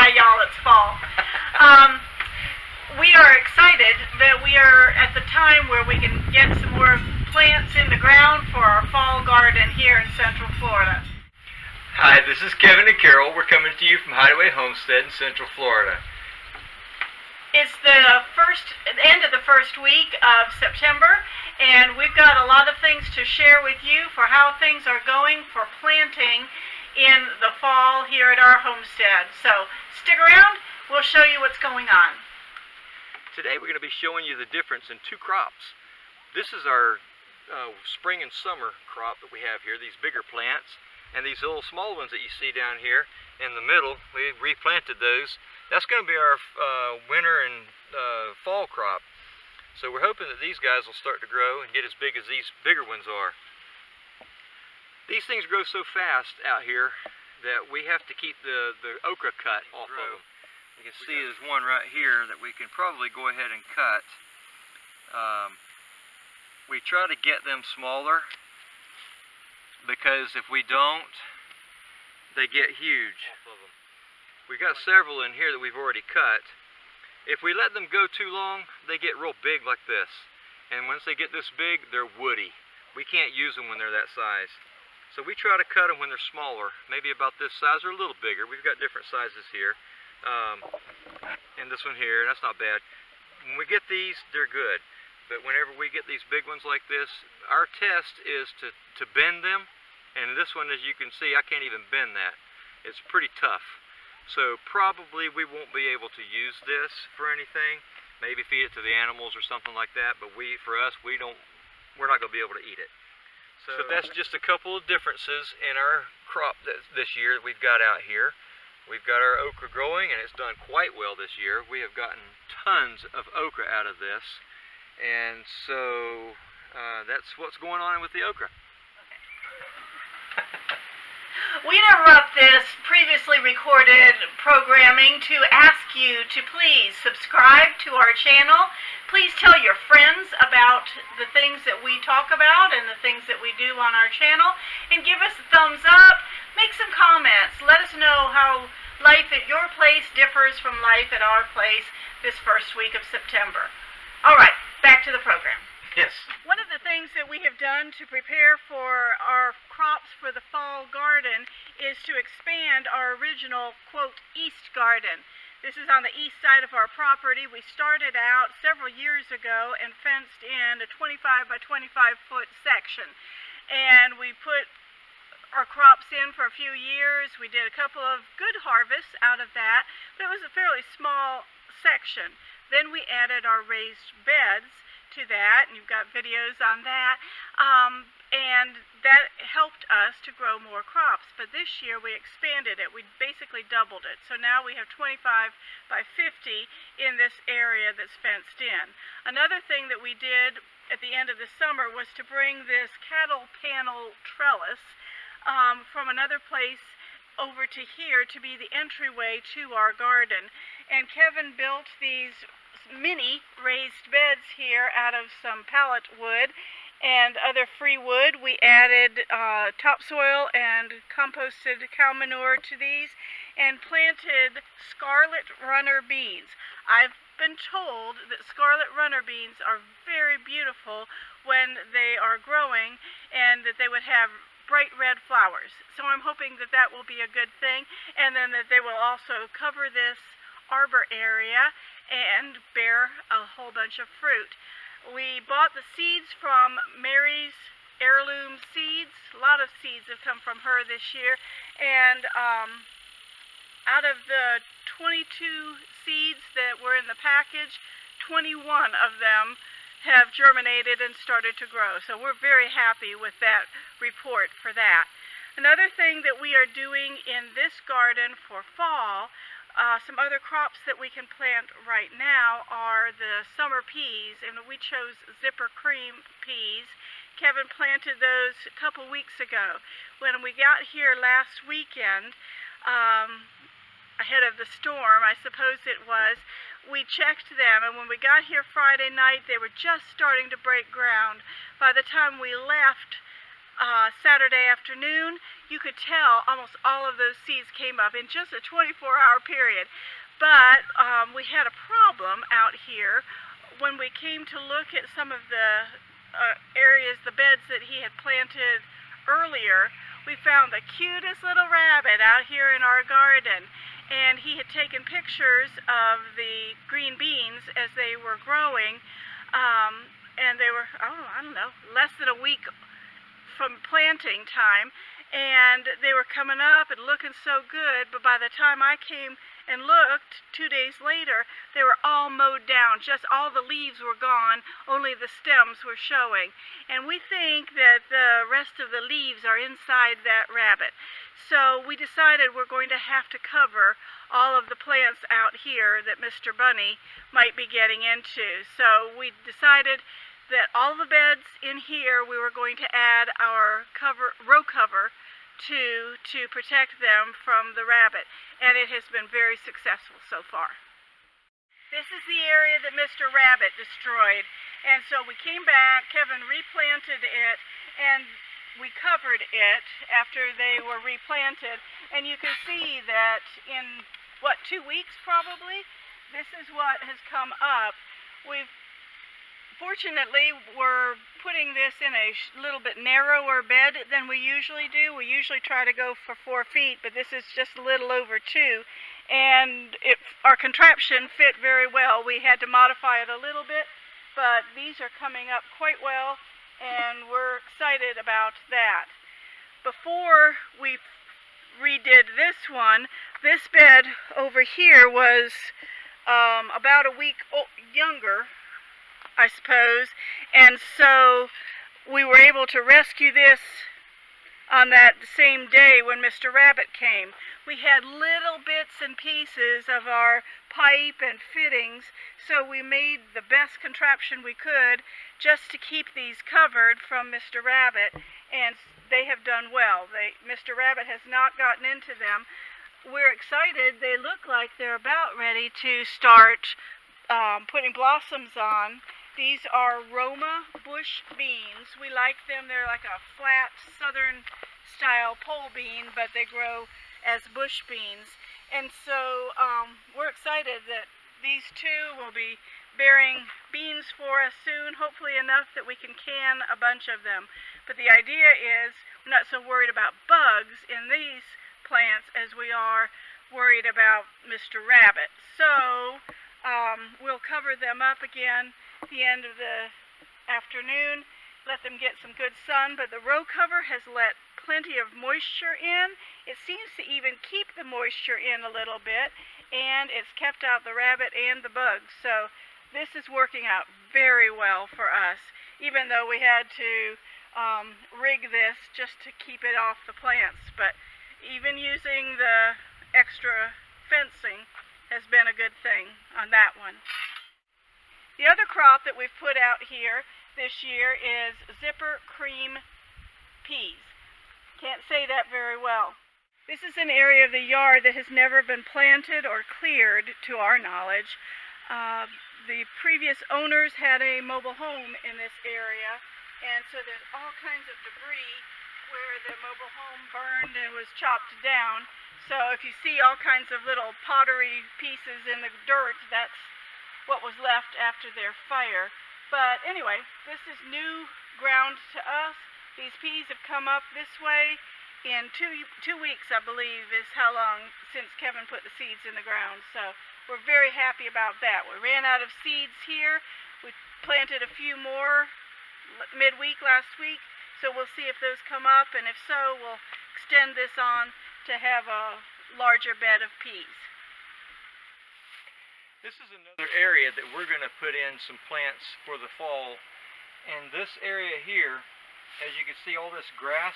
Hi, y'all. It's fall. We are excited that we are at the time where we can get some more plants in the ground for our fall garden here in Central Florida. Hi, this is Kevin and Carol. We're coming to you from Hideaway Homestead in Central Florida. It's the end of the first week of September, and we've got a lot of things to share with you for how things are going for planting in the fall here at our homestead. So stick around, we'll show you what's going on. Today we're going to be showing you the difference in two crops. This is our spring and summer crop that we have here, these bigger plants, and these little small ones that you see down here in the middle, we replanted those. That's going to be our winter and fall crop. So we're hoping that these guys will start to grow and get as big as these bigger ones are. These things grow so fast out here that we have to keep the okra cut off of them. You can see there's one right here that we can probably go ahead and cut. We try to get them smaller because if we don't, they get huge. We've got several in here that we've already cut. If we let them go too long, they get real big like this. And once they get this big, they're woody. We can't use them when they're that size. So we try to cut them when they're smaller, maybe about this size or a little bigger. We've got different sizes here. And this one here, that's not bad. When we get these, they're good. But whenever we get these big ones like this, our test is to bend them. And this one, as you can see, I can't even bend that. It's pretty tough. So probably we won't be able to use this for anything. Maybe feed it to the animals or something like that. But for us, we're not going to be able to eat it. So that's just a couple of differences in our crop this year that we've got out here. We've got our okra growing, and it's done quite well this year. We have gotten tons of okra out of this. And so that's what's going on with the okra. We interrupt this previously recorded programming to ask you to please subscribe to our channel. Please tell your friends about the things that we talk about and the things that we do on our channel, and give us a thumbs up. Make some comments. Let us know how life at your place differs from life at our place this first week of September. All right, back to the program. Yes. One of the things that we have done to prepare for our crops for the fall garden is to expand our original, quote, east garden. This is on the east side of our property. We started out several years ago and fenced in a 25 by 25 foot section. And we put our crops in for a few years. We did a couple of good harvests out of that, but it was a fairly small section. Then we added our raised beds to that, and you've got videos on that, and that helped us to grow more crops. But this year we expanded it. We basically doubled it. So now we have 25 by 50 in this area that's fenced in. Another thing that we did at the end of the summer was to bring this cattle panel trellis from another place over to here to be the entryway to our garden. And Kevin built these mini raised beds here out of some pallet wood and other free wood. We added topsoil and composted cow manure to these and planted scarlet runner beans. I've been told that scarlet runner beans are very beautiful when they are growing and that they would have bright red flowers. So I'm hoping that that will be a good thing, and then that they will also cover this arbor area and bear a whole bunch of fruit. We bought the seeds from Mary's Heirloom Seeds. A lot of seeds have come from her this year, and out of the 22 seeds that were in the package, 21 of them have germinated and started to grow. So we're very happy with that report for that. Another thing that we are doing in this garden for fall, some other crops that we can plant right now are the summer peas, and we chose zipper cream peas. Kevin planted those a couple weeks ago. When we got here last weekend, ahead of the storm, I suppose it was, we checked them, and when we got here Friday night, they were just starting to break ground. By the time we left Saturday afternoon, you could tell almost all of those seeds came up in just a 24-hour period. But we had a problem out here when we came to look at some of the areas, the beds that he had planted earlier. We found the cutest little rabbit out here in our garden, and he had taken pictures of the green beans as they were growing, and they were, I don't know, less than a week from planting time, and they were coming up and looking so good. But by the time I came and looked 2 days later, they were all mowed down. Just all the leaves were gone, only the stems were showing. And we think that the rest of the leaves are inside that rabbit. So we decided we're going to have to cover all of the plants out here that Mr. Bunny might be getting into. So we decided that all the beds in here we were going to add our row cover to protect them from the rabbit, and it has been very successful so far. This is the area that Mr. Rabbit destroyed, and so we came back, Kevin replanted it, and we covered it after they were replanted, and you can see that in, 2 weeks probably, this is what has come up. Fortunately, we're putting this in a little bit narrower bed than we usually do. We usually try to go for 4 feet, but this is just a little over 2. And our contraption fit very well. We had to modify it a little bit, but these are coming up quite well, and we're excited about that. Before we redid this one, this bed over here was about a week younger, I suppose, and so we were able to rescue this on that same day when Mr. Rabbit came. We had little bits and pieces of our pipe and fittings, so we made the best contraption we could just to keep these covered from Mr. Rabbit, and they have done well. Mr. Rabbit has not gotten into them. We're excited. They look like they're about ready to start putting blossoms on. These are Roma bush beans. We like them. They're like a flat southern style pole bean, but they grow as bush beans. And so we're excited that these two will be bearing beans for us soon, hopefully enough that we can a bunch of them. But the idea is we're not so worried about bugs in these plants as we are worried about Mr. Rabbit. So we'll cover them up again at the end of the afternoon, let them get some good sun, but the row cover has let plenty of moisture in. It seems to even keep the moisture in a little bit, and it's kept out the rabbit and the bugs. So this is working out very well for us, even though we had to rig this just to keep it off the plants. But even using the extra fencing has been a good thing on that one. The other crop that we've put out here this year is zipper cream peas. Can't say that very well. This is an area of the yard that has never been planted or cleared to our knowledge. The previous owners had a mobile home in this area, and so there's all kinds of debris where the mobile home burned and was chopped down. So if you see all kinds of little pottery pieces in the dirt, that's what was left after their fire. But anyway, this is new ground to us. These peas have come up this way in 2 weeks, I believe, is how long since Kevin put the seeds in the ground. So we're very happy about that. We ran out of seeds here. We planted a few more midweek last week, so we'll see if those come up, and if so, we'll extend this on to have a larger bed of peas. This is another area that we're going to put in some plants for the fall. And this area here, as you can see all this grass,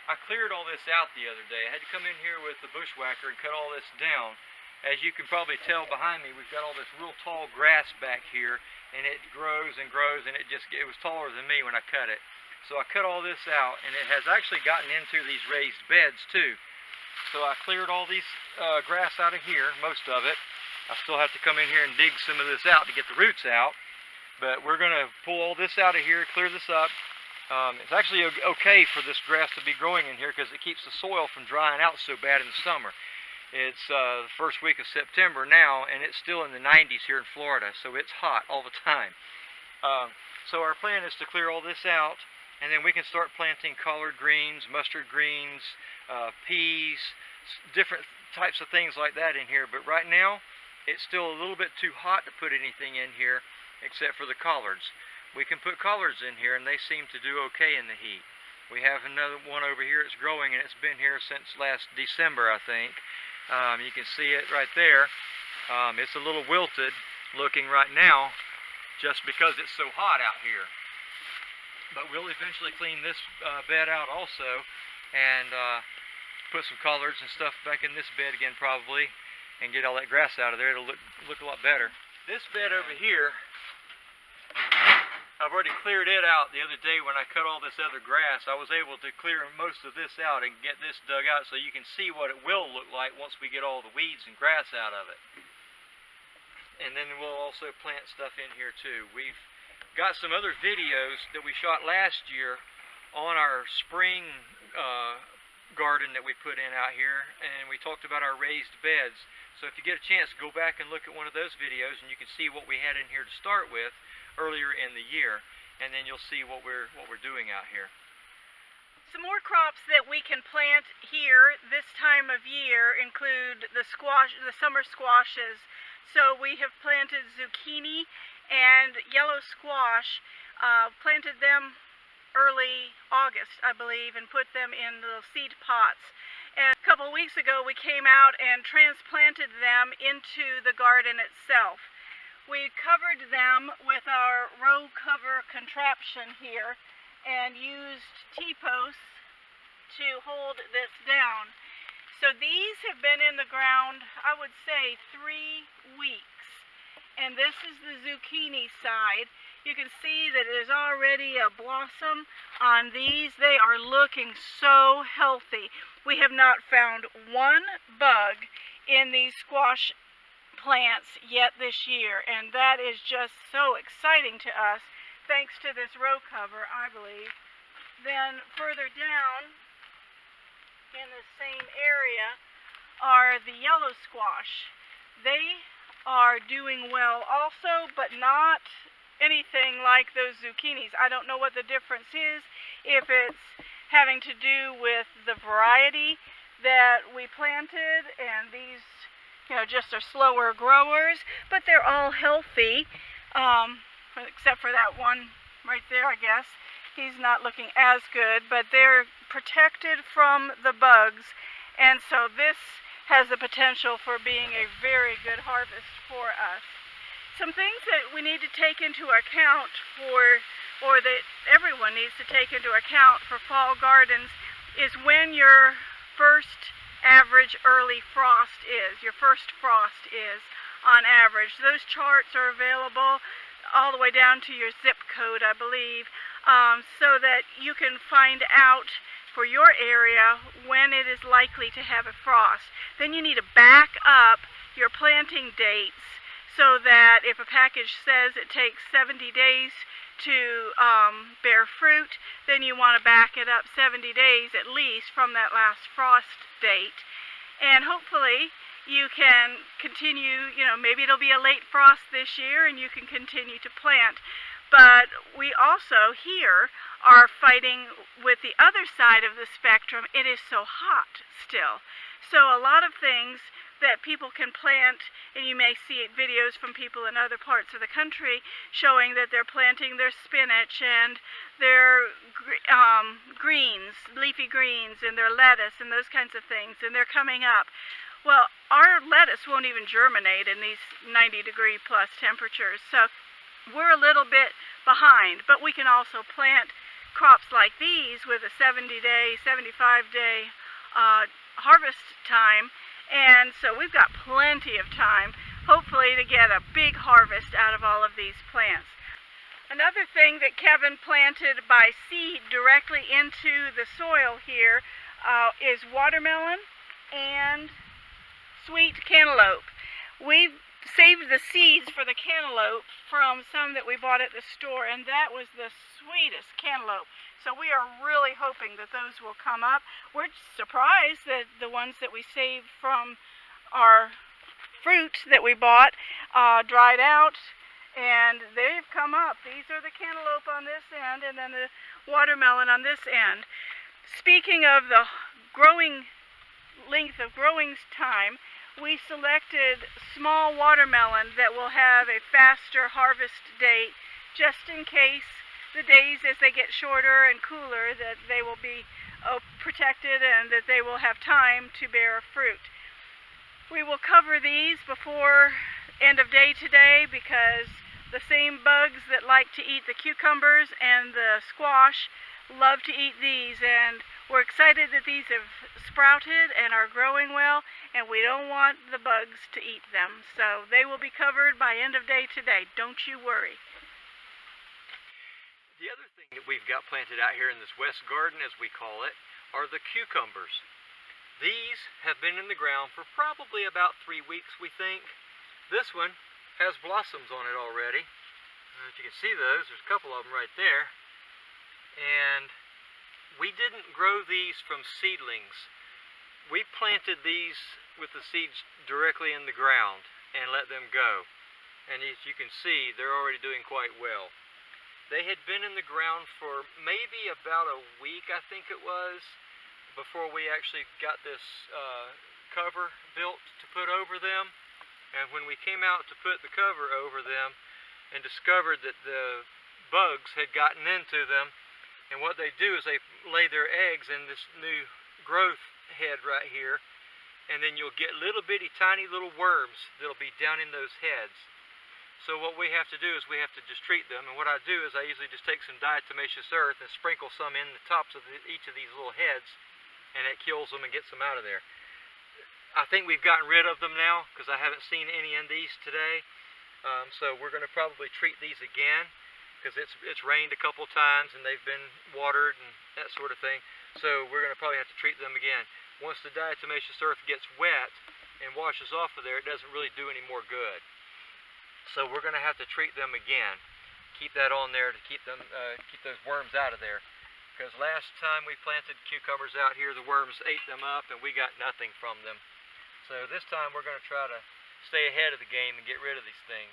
I cleared all this out the other day. I had to come in here with the bushwhacker and cut all this down. As you can probably tell behind me, we've got all this real tall grass back here, and it grows and grows, and it was taller than me when I cut it. So I cut all this out, and it has actually gotten into these raised beds too. So I cleared all these grass out of here, most of it. I still have to come in here and dig some of this out to get the roots out. But we're going to pull all this out of here, clear this up, It's actually okay for this grass to be growing in here because it keeps the soil from drying out so bad in the summer. It's the first week of September now, and it's still in the 90s here in Florida, so it's hot all the time. So our plan is to clear all this out, and then we can start planting collard greens, mustard greens, peas, different types of things like that in here. But right now, it's still a little bit too hot to put anything in here except for the collards. We can put collards in here, and they seem to do okay in the heat. We have another one over here that's growing, and it's been here since last December, I think. You can see it right there. It's a little wilted looking right now just because it's so hot out here. But we'll eventually clean this bed out also and put some collards and stuff back in this bed again probably and get all that grass out of there. It'll look a lot better. This bed over here, I've already cleared it out the other day when I cut all this other grass. I was able to clear most of this out and get this dug out so you can see what it will look like once we get all the weeds and grass out of it. And then we'll also plant stuff in here too. We've got some other videos that we shot last year on our spring garden that we put in out here, and we talked about our raised beds. So if you get a chance, go back and look at one of those videos and you can see what we had in here to start with earlier in the year, and then you'll see what we're doing out here. Some more crops that we can plant here this time of year include the summer squashes. So we have planted zucchini and yellow squash, planted them early August, I believe, and put them in little seed pots. And a couple of weeks ago we came out and transplanted them into the garden itself. We covered them with our row cover contraption here and used T-posts to hold this down. So these have been in the ground, I would say, 3 weeks. And this is the zucchini side. You can see that there's already a blossom on these. They are looking so healthy. We have not found one bug in these squash plants yet this year, and that is just so exciting to us thanks to this row cover, I believe. Then further down in the same area are the yellow squash. They are doing well also, but not anything like those zucchinis. I don't know what the difference is, if it's having to do with the variety that we planted and these just are slower growers, but they're all healthy, except for that one right there, I guess. He's not looking as good, but they're protected from the bugs, and so this has the potential for being a very good harvest for us. Some things that we need to take into account or that everyone needs to take into account for fall gardens is when your first average early frost is, your first frost is on average. Those charts are available all the way down to your zip code, I believe, so that you can find out for your area when it is likely to have a frost. Then you need to back up your planting dates so that if a package says it takes 70 days to bear fruit, then you want to back it up 70 days at least from that last frost date. And hopefully you can continue, maybe it'll be a late frost this year and you can continue to plant. But we also here are fighting with the other side of the spectrum. It is so hot still. So a lot of things that people can plant, and you may see videos from people in other parts of the country showing that they're planting their spinach and their greens, leafy greens, and their lettuce and those kinds of things, and they're coming up. Well, our lettuce won't even germinate in these 90-degree plus temperatures, so we're a little bit behind, but we can also plant crops like these with a 70-day, 75-day harvest time, and so we've got plenty of time, hopefully, to get a big harvest out of all of these plants. Another thing that Kevin planted by seed directly into the soil here is watermelon and sweet cantaloupe. We've saved the seeds for the cantaloupe from some that we bought at the store, and that was the sweetest cantaloupe. So we are really hoping that those will come up. We're surprised that the ones that we saved from our fruit that we bought dried out, and they've come up. These are the cantaloupe on this end, and then the watermelon on this end. Speaking of the growing length of growing time, we selected small watermelon that will have a faster harvest date, just in case the days as they get shorter and cooler, that they will be protected and that they will have time to bear fruit. We will cover these before end of day today because the same bugs that like to eat the cucumbers and the squash love to eat these, and we're excited that these have sprouted and are growing well, and we don't want the bugs to eat them. So they will be covered by end of day today. Don't you worry. The other thing that we've got planted out here in this west garden, as we call it, are the cucumbers. These have been in the ground for probably about 3 weeks, we think. This one has blossoms on it already. If you can see those, there's a couple of them right there. And we didn't grow these from seedlings. We planted these with the seeds directly in the ground and let them go. And as you can see, they're already doing quite well. They had been in the ground for maybe about a week, I think it was, before we actually got this cover built to put over them. And when we came out to put the cover over them and discovered that the bugs had gotten into them, and what they do is they lay their eggs in this new growth head right here, and then you'll get little bitty tiny little worms that'll be down in those heads. So what we have to do is we have to just treat them, and what I do is I usually just take some diatomaceous earth and sprinkle some in the tops of each of these little heads, and it kills them and gets them out of there. I think we've gotten rid of them now because I haven't seen any in these today. So we're going to probably treat these again because it's rained a couple times and they've been watered and that sort of thing. So we're going to probably have to treat them again. Once the diatomaceous earth gets wet and washes off of there, it doesn't really do any more good. So we're going to have to treat them again. Keep that on there to keep them, keep those worms out of there. Because last time we planted cucumbers out here, the worms ate them up and we got nothing from them. So this time we're going to try to stay ahead of the game and get rid of these things.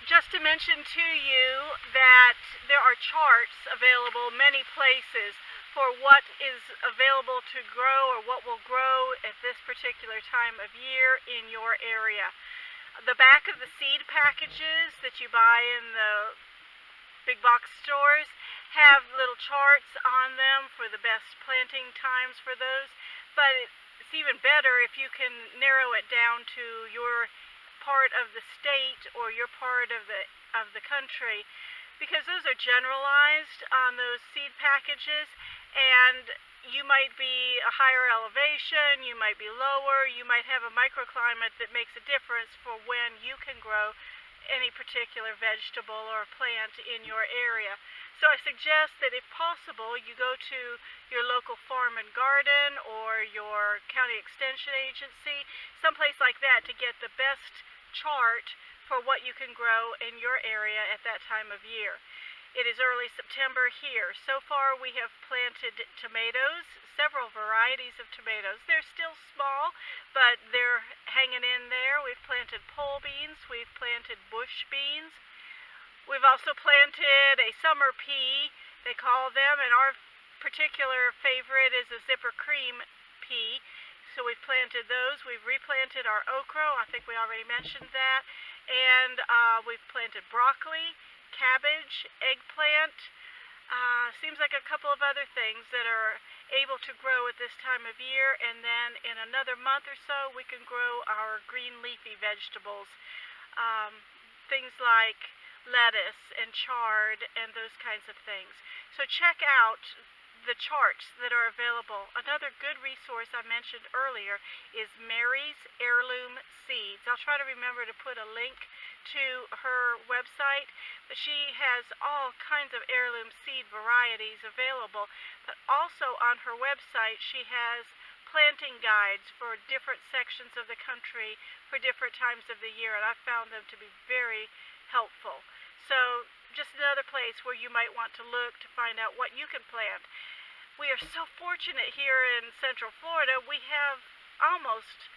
Just to mention to you that there are charts available many places for what is available to grow or what will grow at this particular time of year in your area. The back of the seed packages that you buy in the big box stores have little charts on them for the best planting times for those, but it's even better if you can narrow it down to your part of the state or your part of the country, because those are generalized on those seed packages, and you might be a higher elevation, you might be lower, you might have a microclimate that makes a difference for when you can grow any particular vegetable or plant in your area. So I suggest that if possible, you go to your local farm and garden or your county extension agency, someplace like that, to get the best chart for what you can grow in your area at that time of year. It is early September here. So far we have planted tomatoes, several varieties of tomatoes. They're still small, but they're hanging in there. We've planted pole beans, we've planted bush beans. We've also planted a summer pea, they call them, and our particular favorite is a zipper cream pea. So we've planted those. We've replanted our okra, I think we already mentioned that, and we've planted broccoli, cabbage, eggplant, seems like a couple of other things that are able to grow at this time of year, and then in another month or so we can grow our green leafy vegetables, things like lettuce and chard and those kinds of things. So check out the charts that are available. Another good resource I mentioned earlier is Mary's Heirloom Seeds. I'll try to remember to put a link to her website, but she has all kinds of heirloom seed varieties available. But also on her website she has planting guides for different sections of the country for different times of the year, and I found them to be very helpful. So just another place where you might want to look to find out what you can plant. We are so fortunate here in Central Florida. We have almost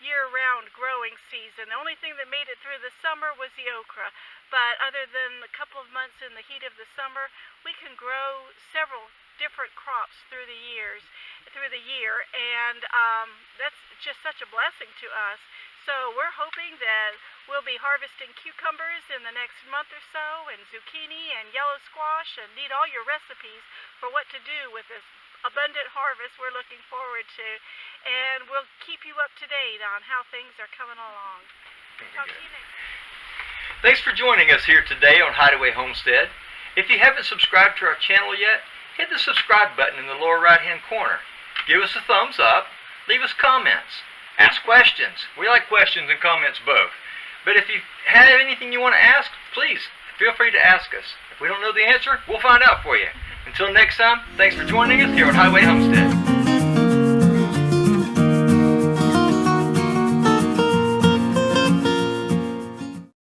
year-round growing season. The only thing that made it through the summer was the okra, but other than a couple of months in the heat of the summer, we can grow several different crops through the year, and that's just such a blessing to us. So we're hoping that we'll be harvesting cucumbers in the next month or so, and zucchini and yellow squash, and need all your recipes for what to do with this abundant harvest we're looking forward to, and we'll keep you up to date on how things are coming along. Talk to you next time. Thanks for joining us here today on Hideaway Homestead. If you haven't subscribed to our channel yet, hit the subscribe button in the lower right-hand corner. Give us a thumbs up, leave us comments, ask questions. We like questions and comments both. But if you have anything you want to ask, please feel free to ask us. If we don't know the answer, we'll find out for you. Until next time, thanks for joining us here on Hideaway Homestead.